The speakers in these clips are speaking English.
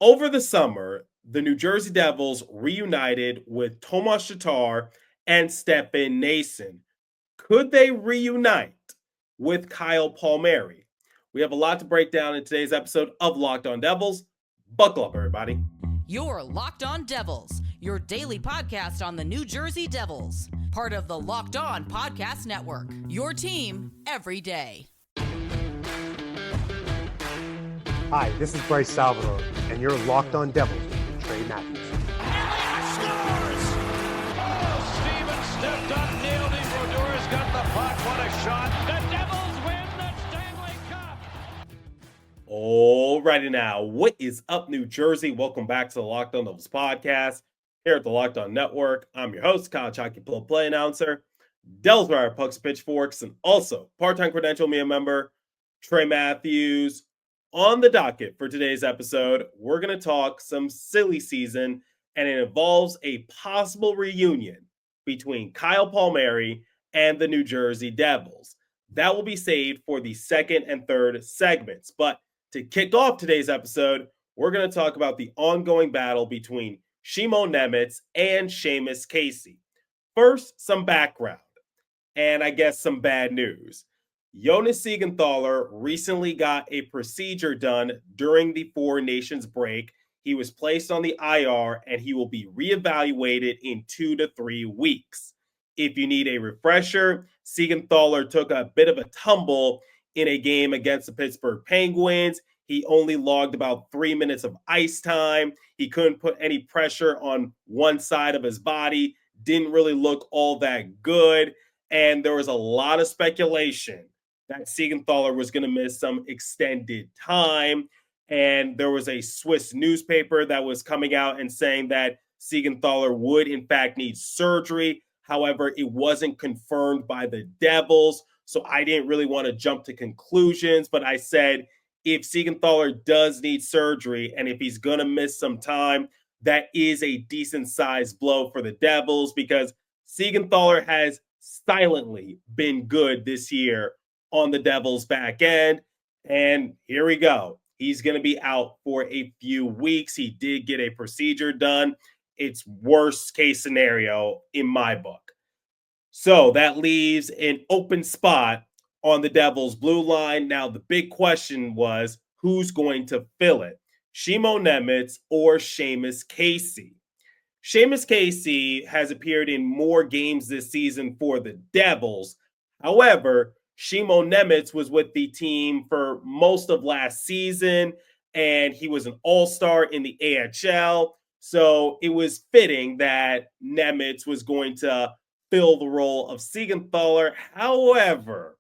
Over the summer, the New Jersey Devils reunited with Tomas Tatar and Stefan Noesen. Could they reunite with Kyle Palmieri? We have a lot to break down in today's episode of Locked On Devils. Buckle up, everybody. You're Locked On Devils, your daily podcast on the New Jersey Devils, part of the Locked On Podcast Network, your team every day. Hi, this is Bryce Salvador, and you're Locked On Devils with Trey Matthews. Scores! Oh, Steven stepped up, nailed it. Brodor's got the puck. What a shot. The Devils win the Stanley Cup. Alrighty now, what is up, New Jersey? Welcome back to the Locked On Devils podcast here at the Locked On Network. I'm your host, Kyle Hockey Play announcer, Devils Wire Pucks Pitchforks, and also part-time credential media member, Trey Matthews. On the docket for today's episode, we're going to talk some silly season, and it involves a possible reunion between Kyle Palmieri and the New Jersey Devils. That will be saved for the second and third segments. But to kick off today's episode, we're going to talk about the ongoing battle between Šimon Nemec and Seamus Casey. First, some background, and I guess some bad news. Jonas Siegenthaler recently got a procedure done during the Four Nations break. He was placed on the IR and he will be reevaluated in 2 to 3 weeks. If you need a refresher, Siegenthaler took a bit of a tumble in a game against the Pittsburgh Penguins. He only logged about 3 minutes of ice time. He couldn't put any pressure on one side of his body. Didn't really look all that good. And there was a lot of speculation that Siegenthaler was going to miss some extended time. And there was a Swiss newspaper that was coming out and saying that Siegenthaler would, in fact, need surgery. However, it wasn't confirmed by the Devils. So I didn't really want to jump to conclusions. But I said, if Siegenthaler does need surgery and if he's going to miss some time, that is a decent-sized blow for the Devils because Siegenthaler has silently been good this year on the Devils back end. And here we go. He's going to be out for a few weeks. He did get a procedure done. It's worst case scenario in my book. So that leaves an open spot on the Devils blue line. Now, the big question was who's going to fill it? Šimon Nemec or Seamus Casey? Seamus Casey has appeared in more games this season for the Devils. However, Šimon Nemec was with the team for most of last season, and he was an all-star in the AHL. So it was fitting that Nemec was going to fill the role of Siegenthaler. However,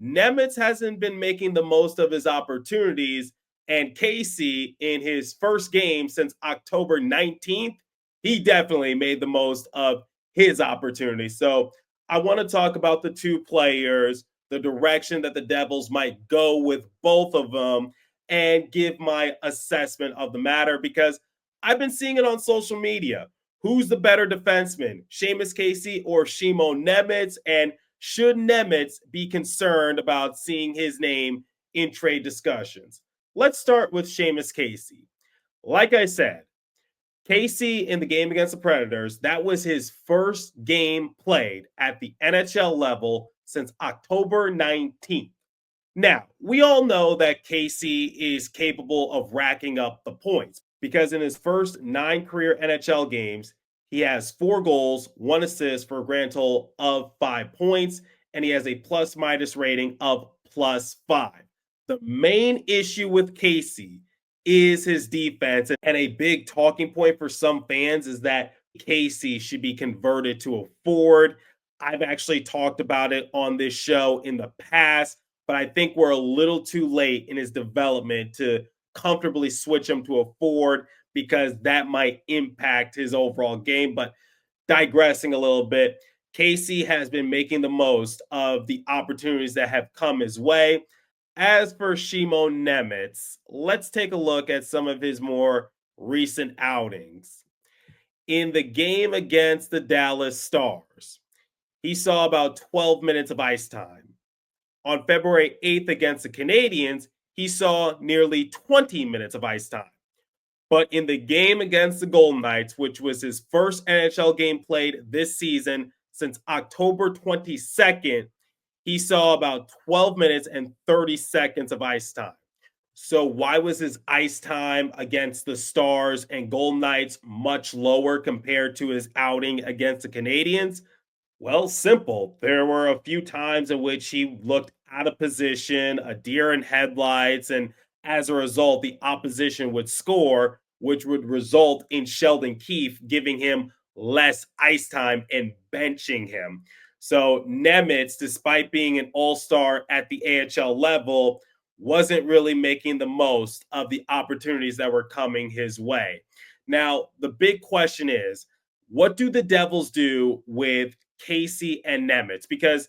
Nemec hasn't been making the most of his opportunities, and Casey, in his first game since October 19th, he definitely made the most of his opportunities. So I want to talk about the two players, the direction that the Devils might go with both of them, and give my assessment of the matter because I've been seeing it on social media. Who's the better defenseman, Seamus Casey or Šimon Nemec? And should Nemec be concerned about seeing his name in trade discussions? Let's start with Seamus Casey. Like I said, Casey in the game against the Predators, that was his first game played at the NHL level since October 19th. Now, we all know that Casey is capable of racking up the points because in his first 9 career NHL games, he has 4 goals, 1 assist for a grand total of 5 points, and he has a plus-minus rating of +5. The main issue with Casey is his defense, and a big talking point for some fans is that Casey should be converted to a forward. I've actually talked about it on this show in the past, but I think we're a little too late in his development to comfortably switch him to a forward because that might impact his overall game. But digressing a little bit, Casey has been making the most of the opportunities that have come his way. As for Šimon Nemec, let's take a look at some of his more recent outings. In the game against the Dallas Stars, he saw about 12 minutes of ice time. On February 8th against the Canadiens, he saw nearly 20 minutes of ice time. But in the game against the Golden Knights, which was his first NHL game played this season since October 22nd, he saw about 12 minutes and 30 seconds of ice time. So why was his ice time against the Stars and Golden Knights much lower compared to his outing against the Canadiens? Well, simple. There were a few times in which he looked out of position, a deer in headlights, and as a result, the opposition would score, which would result in Sheldon Keefe giving him less ice time and benching him. So Nemitz, despite being an all-star at the AHL level, wasn't really making the most of the opportunities that were coming his way. Now, the big question is, what do the Devils do with Casey and Nemitz? Because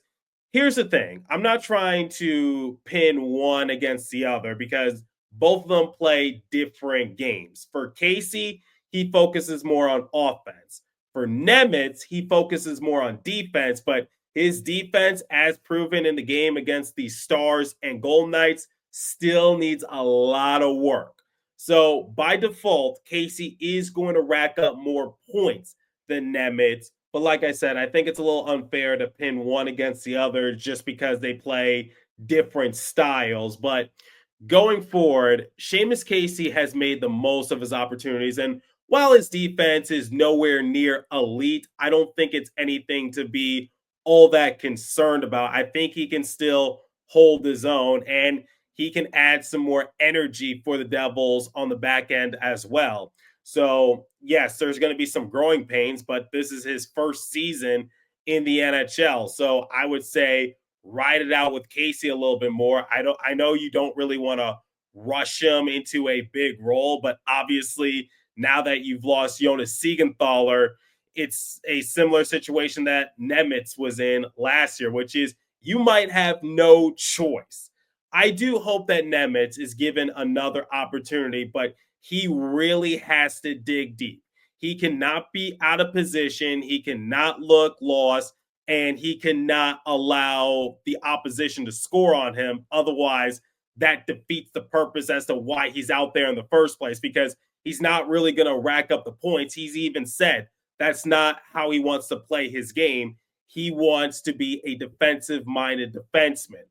here's the thing, I'm not trying to pin one against the other because both of them play different games. For Casey, he focuses more on offense. For Nemitz, he focuses more on defense, but his defense, as proven in the game against the Stars and Golden Knights, still needs a lot of work. So by default, Casey is going to rack up more points than Nemitz. But like I said, I think it's a little unfair to pin one against the other just because they play different styles. But going forward, Seamus Casey has made the most of his opportunities. And while his defense is nowhere near elite, I don't think it's anything to be all that concerned about. I think he can still hold his own and he can add some more energy for the Devils on the back end as well. So, yes, there's going to be some growing pains, but this is his first season in the NHL. So, I would say ride it out with Casey a little bit more. I know you don't really want to rush him into a big role, but obviously now that you've lost Jonas Siegenthaler, it's a similar situation that Nemitz was in last year, which is you might have no choice. I do hope that Nemitz is given another opportunity, but he really has to dig deep. He cannot be out of position. He cannot look lost, and he cannot allow the opposition to score on him. Otherwise, that defeats the purpose as to why he's out there in the first place, because he's not really going to rack up the points. He's even said that's not how he wants to play his game. He wants to be a defensive-minded defenseman.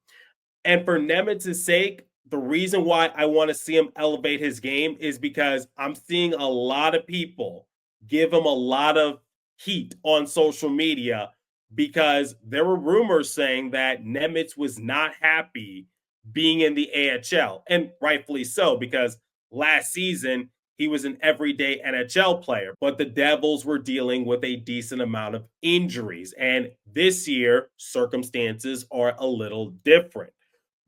And for Nemitz's sake, the reason why I want to see him elevate his game is because I'm seeing a lot of people give him a lot of heat on social media because there were rumors saying that Nemitz was not happy being in the AHL, and rightfully so, because last season he was an everyday NHL player, but the Devils were dealing with a decent amount of injuries. And this year, circumstances are a little different.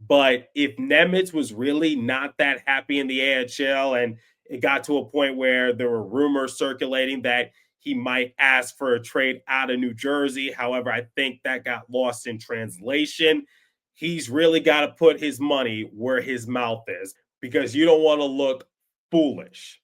But if Nemitz was really not that happy in the AHL and it got to a point where there were rumors circulating that he might ask for a trade out of New Jersey, however, I think that got lost in translation. He's really got to put his money where his mouth is because you don't want to look foolish.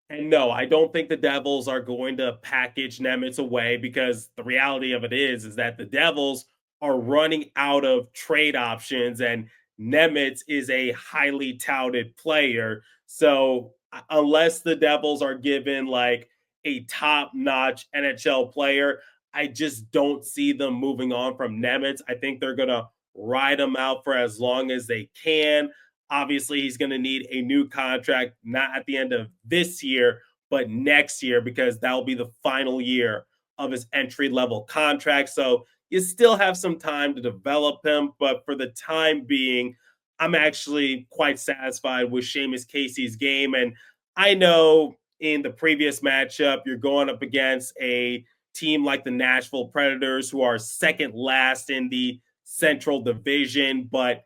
And no, I don't think the Devils are going to package Nemitz away because the reality of it is that the Devils are running out of trade options and Nemitz is a highly touted player. So unless the Devils are given like a top-notch NHL player, I just don't see them moving on from Nemitz. I think they're going to ride him out for as long as they can. Obviously, he's going to need a new contract, not at the end of this year, but next year, because that will be the final year of his entry-level contract. So you still have some time to develop him, but for the time being, I'm actually quite satisfied with Seamus Casey's game. And I know in the previous matchup, you're going up against a team like the Nashville Predators, who are second last in the Central Division, but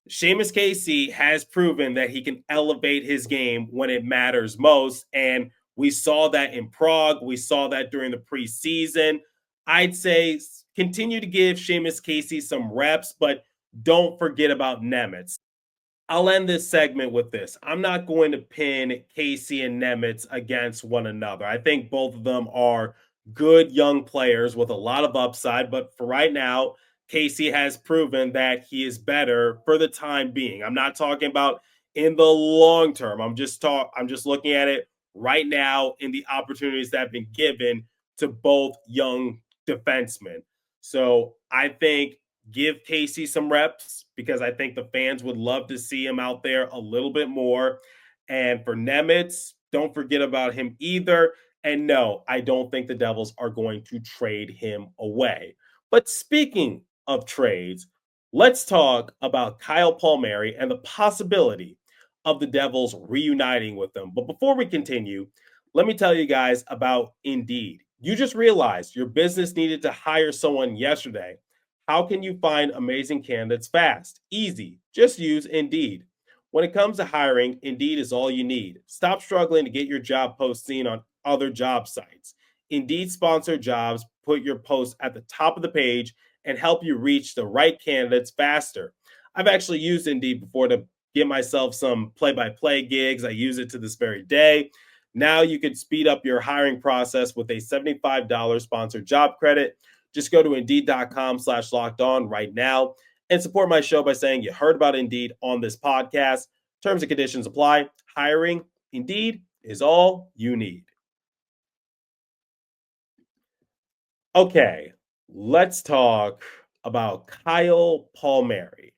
Seamus Casey has proven that he can elevate his game when it matters most. And we saw that in Prague. We saw that during the preseason. I'd say continue to give Seamus Casey some reps, but don't forget about Nemitz. I'll end this segment with this. I'm not going to pin Casey and Nemitz against one another. I think both of them are good young players with a lot of upside, but for right now, Casey has proven that he is better for the time being. I'm not talking about in the long term. I'm just looking at it right now in the opportunities that have been given to both young defensemen. So I think give Casey some reps because I think the fans would love to see him out there a little bit more. And for Nemitz, don't forget about him either. And no, I don't think the Devils are going to trade him away. But speaking of trades, let's talk about Kyle Palmieri and the possibility of the Devils reuniting with them. But before we continue, let me tell you guys about Indeed. You just realized your business needed to hire someone yesterday. How can you find amazing candidates fast? Easy. Just use Indeed. When it comes to hiring, Indeed is all you need. Stop struggling to get your job post seen on other job sites. Indeed sponsored jobs put your post at the top of the page and help you reach the right candidates faster. I've actually used Indeed before to get myself some play-by-play gigs. I use it to this very day. Now you can speed up your hiring process with a $75 sponsored job credit. Just go to Indeed.com/locked on right now and support my show by saying you heard about Indeed on this podcast. Terms and conditions apply. Hiring, Indeed, is all you need. Okay, let's talk about Kyle Palmieri.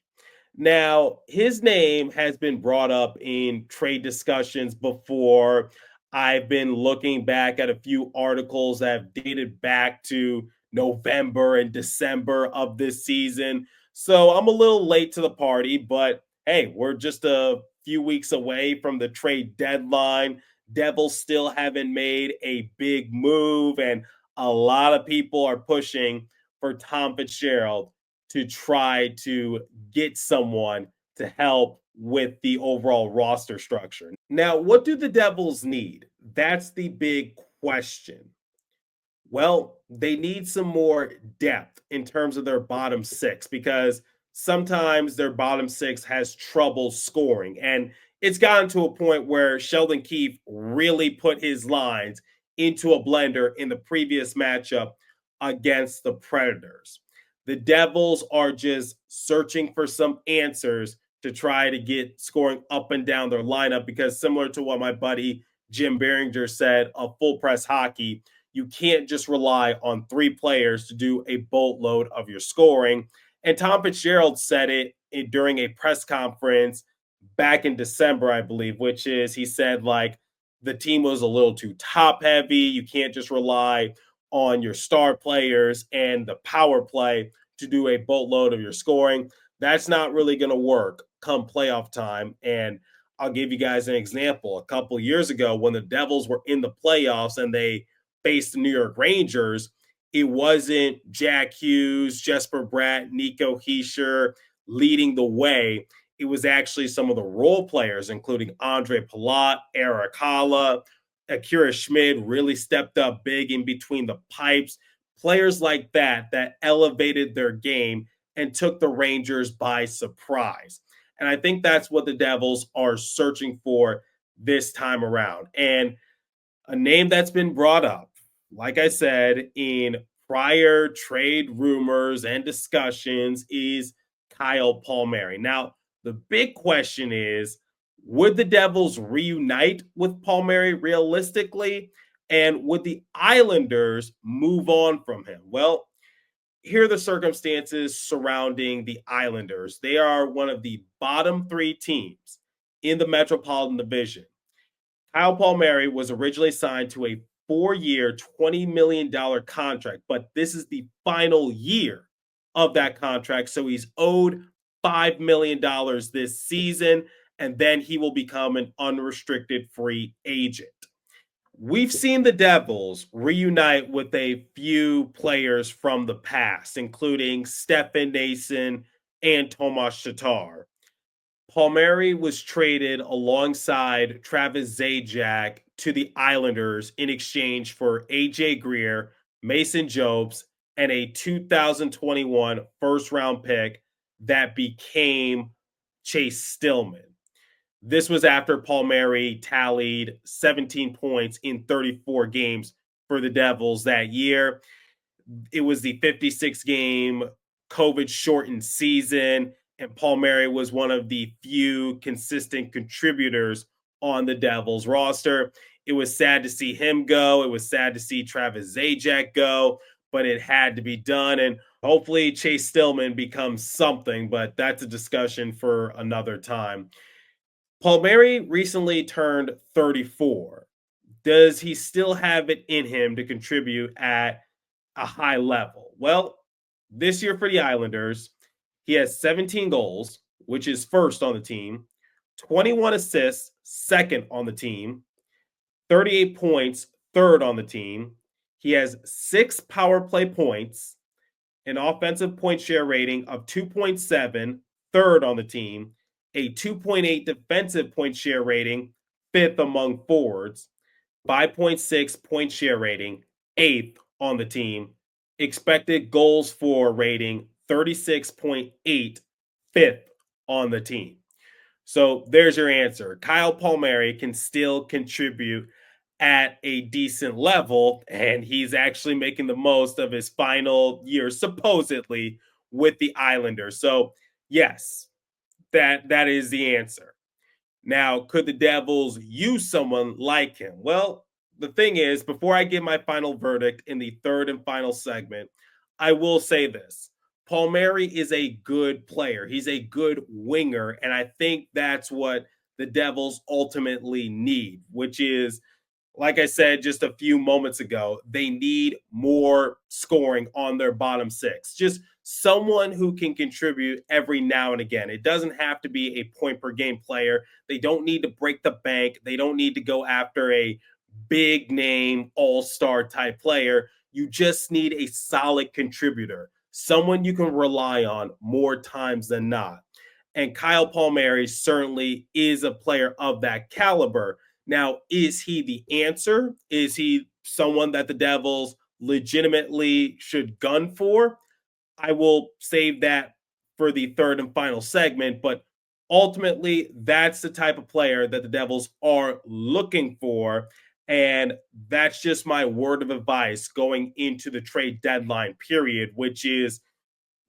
Now, his name has been brought up in trade discussions before. I've been looking back at a few articles that have dated back to November and December of this season. So I'm a little late to the party, but hey, we're just a few weeks away from the trade deadline. Devils still haven't made a big move, and a lot of people are pushing for Tom Fitzgerald to try to get someone to help with the overall roster structure. Now, what do the Devils need? That's the big question. Well, they need some more depth in terms of their bottom six because sometimes their bottom six has trouble scoring. And it's gotten to a point where Sheldon Keefe really put his lines into a blender in the previous matchup against the Predators. The Devils are just searching for some answers to try to get scoring up and down their lineup because similar to what my buddy Jim Behringer said of Full Press Hockey, you can't just rely on three players to do a boatload of your scoring. And Tom Fitzgerald said it during a press conference back in December, I believe, which is he said, like, the team was a little too top heavy. You can't just rely on your star players and the power play to do a boatload of your scoring. That's not really going to work come playoff time. And I'll give you guys an example. A couple years ago, when the Devils were in the playoffs and they faced the New York Rangers, it wasn't Jack Hughes, Jesper Bratt, Nico Hischier leading the way. It was actually some of the role players, including Andre Palat, Eric Haula, Akira Schmid really stepped up big in between the pipes. Players like that elevated their game and took the Rangers by surprise. And I think that's what the Devils are searching for this time around. And a name that's been brought up, like I said, in prior trade rumors and discussions is Kyle Palmieri. Now, the big question is, would the Devils reunite with Palmieri realistically? And would the Islanders move on from him? Well, here are the circumstances surrounding the Islanders. They are one of the bottom three teams in the Metropolitan Division. Kyle Palmieri was originally signed to a 4-year, $20 million contract, but this is the final year of that contract. So he's owed $5 million this season, and then he will become an unrestricted free agent. We've seen the Devils reunite with a few players from the past, including Stefan, Noesen, and Tomas Tatar. Palmieri was traded alongside Travis Zajac to the Islanders in exchange for AJ Greer, Mason Jobs, and a 2021 first-round pick that became Chase Stillman. This was after Palmieri tallied 17 points in 34 games for the Devils that year. It was the 56-game COVID-shortened season, and Palmieri was one of the few consistent contributors on the Devils roster. it was sad to see him go. It was sad to see Travis Zajac go, but it had to be done. And hopefully Chase Stillman becomes something, but that's a discussion for another time. Palmieri recently turned 34. Does he still have it in him to contribute at a high level? Well, this year for the Islanders, he has 17 goals, which is first on the team, 21 assists, second on the team, 38 points, third on the team. He has 6 power play points, an offensive point share rating of 2.7, third on the team, a 2.8 defensive point share rating, fifth among forwards, 5.6 point share rating, eighth on the team, expected goals for rating, 36.8, fifth on the team. So there's your answer. Kyle Palmieri can still contribute at a decent level, and he's actually making the most of his final year, supposedly, with the Islanders. So, yes, that is the answer. Now, could the Devils use someone like him? Well, the thing is, before I give my final verdict in the third and final segment, I will say this. Palmieri is a good player. He's a good winger, and I think that's what the Devils ultimately need, which is, like I said just a few moments ago, they need more scoring on their bottom six. Just someone who can contribute every now and again. It doesn't have to be a point per game player. They don't need to break the bank. They don't need to go after a big name all-star type player. You just need a solid contributor, someone you can rely on more times than not. And Kyle Palmieri certainly is a player of that caliber. Now, is he the answer? Is he someone that the Devils legitimately should gun for? I will save that for the third and final segment, but ultimately, that's the type of player that the Devils are looking for. And that's just my word of advice going into the trade deadline period, which is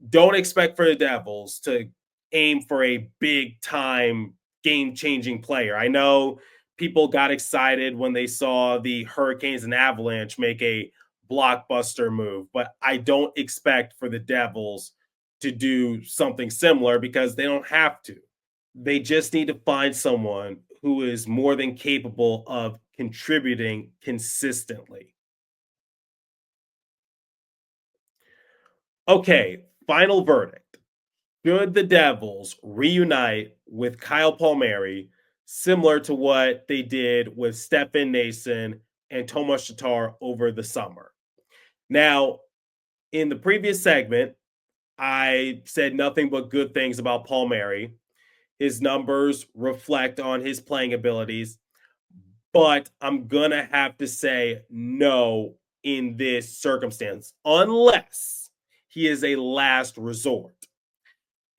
don't expect for the Devils to aim for a big time game changing player. I know people got excited when they saw the Hurricanes and Avalanche make a blockbuster move, but I don't expect for the Devils to do something similar because they don't have to. They just need to find someone who is more than capable of contributing consistently. Okay, final verdict. Should the Devils reunite with Kyle Palmieri, similar to what they did with Stefan Noesen and Tomas Tatar over the summer? Now, in the previous segment, I said nothing but good things about Palmieri. His numbers reflect on his playing abilities, but I'm going to have to say no in this circumstance, unless he is a last resort.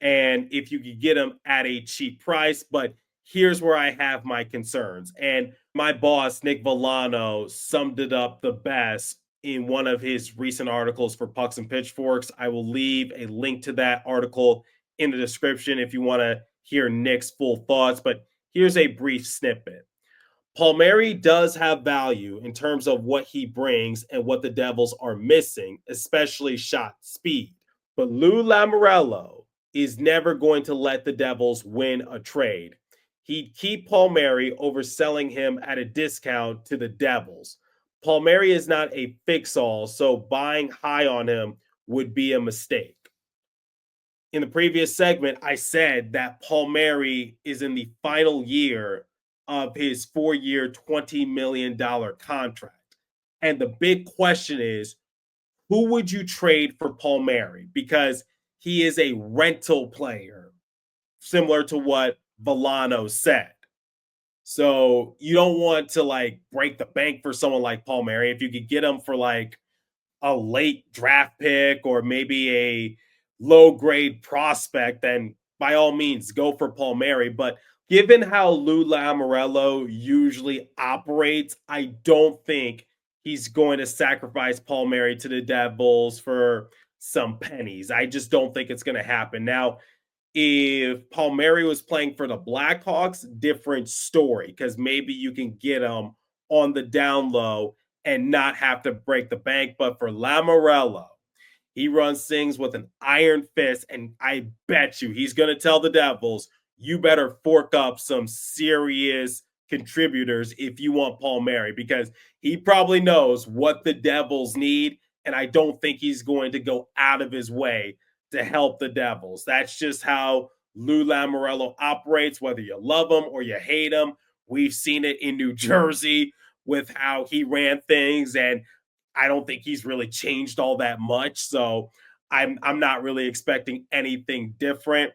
And if you could get him at a cheap price, but here's where I have my concerns. And my boss, Nick Villano, summed it up the best in one of his recent articles for Pucks and Pitchforks. I will leave a link to that article in the description if you want to hear Nick's full thoughts, but here's a brief snippet. Palmieri does have value in terms of what he brings and what the Devils are missing, especially shot speed. But Lou Lamoriello is never going to let the Devils win a trade. He'd keep Palmieri over selling him at a discount to the Devils. Palmieri is not a fix-all, so buying high on him would be a mistake. In the previous segment, I said that Palmieri is in the final year of his 4-year, $20 million contract. And the big question is, who would you trade for Palmieri? Because he is a rental player, similar to what Villano said. So you don't want to break the bank for someone like Palmieri. If you could get him for a late draft pick or maybe a low grade prospect, then by all means go for Palmieri. But given how Lou Lamoriello usually operates, I don't think he's going to sacrifice Palmieri to the Devils for some pennies. I just don't think it's going to happen. Now, if Palmieri was playing for the Blackhawks, different story, because maybe you can get him on the down low and not have to break the bank. But for Lamoriello, he runs things with an iron fist, and I bet you he's going to tell the Devils, you better fork up some serious contributors if you want Palmieri, because he probably knows what the Devils need, and I don't think he's going to go out of his way to help the Devils. That's just how Lou Lamoriello operates, whether you love him or you hate him. We've seen it in New Jersey with how he ran things, and I don't think he's really changed all that much. So I'm not really expecting anything different.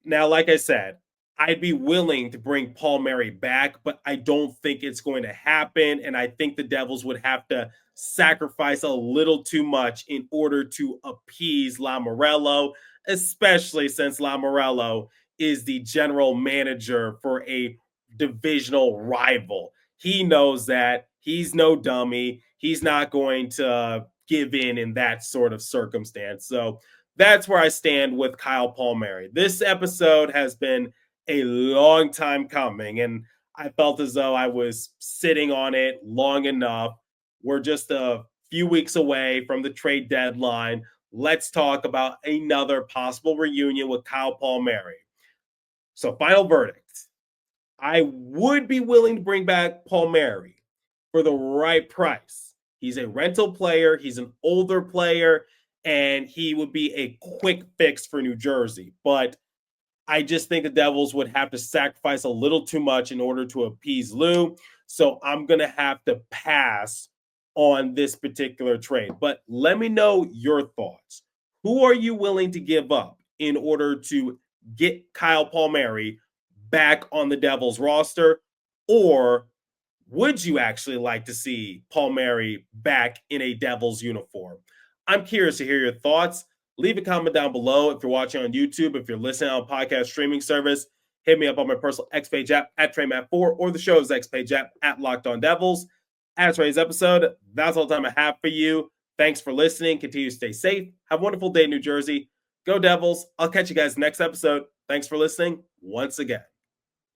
Now, like I said, I'd be willing to bring Palmieri back, but I don't think it's going to happen. And I think the Devils would have to sacrifice a little too much in order to appease Lamoriello, especially since Lamoriello is the general manager for a divisional rival. He knows that he's no dummy. He's not going to give in that sort of circumstance. So that's where I stand with Kyle Palmieri. This episode has been a long time coming, and I felt as though I was sitting on it long enough. We're just a few weeks away from the trade deadline. Let's talk about another possible reunion with Kyle Palmieri. So, final verdict. I would be willing to bring back Palmieri for the right price. He's a rental player. He's an older player, and he would be a quick fix for New Jersey. But I just think the Devils would have to sacrifice a little too much in order to appease Lou. So I'm going to have to pass on this particular trade. But let me know your thoughts. Who are you willing to give up in order to get Kyle Palmieri back on the Devils roster? Or would you actually like to see Palmieri back in a Devils uniform? I'm curious to hear your thoughts. Leave a comment down below if you're watching on YouTube. If you're listening on a podcast streaming service, hit me up on my personal X page app at TreyMatt4 or the show's X page app at Locked On Devils. As for today's episode, that's all the time I have for you. Thanks for listening. Continue to stay safe. Have a wonderful day, New Jersey. Go Devils. I'll catch you guys next episode. Thanks for listening once again.